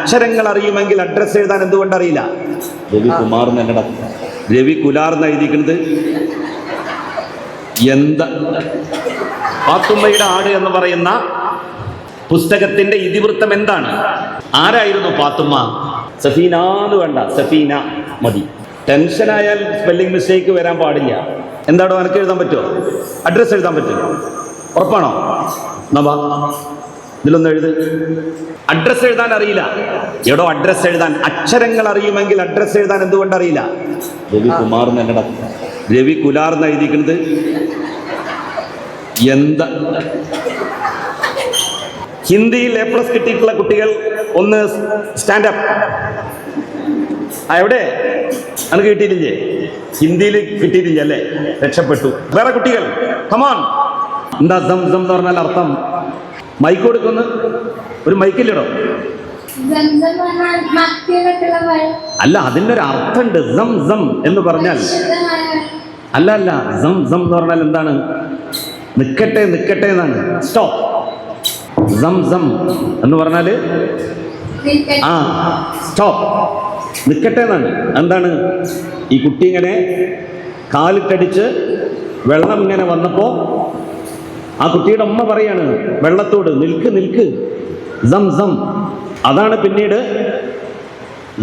അക്ഷരങ്ങൾ അറിയുമെങ്കിൽ അഡ്രസ്സ് എഴുതാൻ എന്തുകൊണ്ട് അറിയില്ല? രവികുമാർ എന്നല്ല, രവികുലാർ എന്ന് എഴുതിക്കുന്നത്. എന്താ പാത്തുമ്മയുടെ ആട് എന്ന് പറയുന്ന പുസ്തകത്തിന്റെ ഇതിവൃത്തം എന്താണ്? ആരായിരുന്നു പാത്തുമ്മ? സഫീനാന്ന് വേണ്ട, സഫീന മതി. ടെൻഷനായാൽ സ്പെല്ലിംഗ് മിസ്റ്റേക്ക് വരാൻ പാടില്ല. എന്താണോ എനിക്ക് എഴുതാൻ പറ്റുമോ? അഡ്രസ്സ് എഴുതാൻ പറ്റുമോ? ഉറപ്പാണോ? നവാ ഇതിലൊന്ന് എഴുത്. അഡ്രസ്സ് എഴുതാൻ അറിയില്ല. എടോ, അഡ്രസ്സ് എഴുതാൻ അക്ഷരങ്ങൾ അറിയുമെങ്കിൽ അഡ്രസ്സ് എഴുതാൻ എന്തുകൊണ്ട് അറിയില്ല? രവികുമാർ എന്നല്ല, രവികുലാർ എന്ന് എഴുതിക്കുന്നത്. എന്താ ഹിന്ദിയിൽ A+ കിട്ടിയിട്ടുള്ള കുട്ടികൾ ഒന്ന് സ്റ്റാൻഡപ്പ്. എവിടെ? അനക്ക് കിട്ടിയിട്ടില്ലേ? ഹിന്ദിയിൽ കിട്ടിയിട്ടില്ല അല്ലേ? രക്ഷപ്പെട്ടു. വേറെ കുട്ടികൾ കമോൺ. എന്താ ദം ദം എന്ന് പറഞ്ഞാൽ അർത്ഥം? മൈക്ക് കൊടുക്കുന്ന ഒരു മൈക്കില്ലടോ. അല്ല, അതിൻ്റെ ഒരു അർത്ഥമുണ്ട്. ദം ദം എന്ന് പറഞ്ഞാൽ അല്ല അല്ല, ദം ദം എന്ന് പറഞ്ഞാൽ എന്താണ്? നിക്കട്ടെ നിക്കട്ടെ എന്നാണ്. സ്റ്റോപ്പ്. ദം ദം എന്ന് പറഞ്ഞാൽ സ്റ്റോപ്പ്, നിക്കട്ടെ എന്നാണ്. എന്താണ്? ഈ കുട്ടി ഇങ്ങനെ കാലിട്ടടിച്ച് വെള്ളം ഇങ്ങനെ വന്നപ്പോൾ ആ കുട്ടിയുടെ അമ്മ പറയാണ് വെള്ളത്തോട്, നിൽക്ക് നിൽക്ക്, സം സം. അതാണ് പിന്നീട്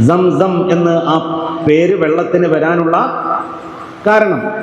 സം സം എന്ന് ആ പേര് വെള്ളത്തിന് വരാനുള്ള കാരണം.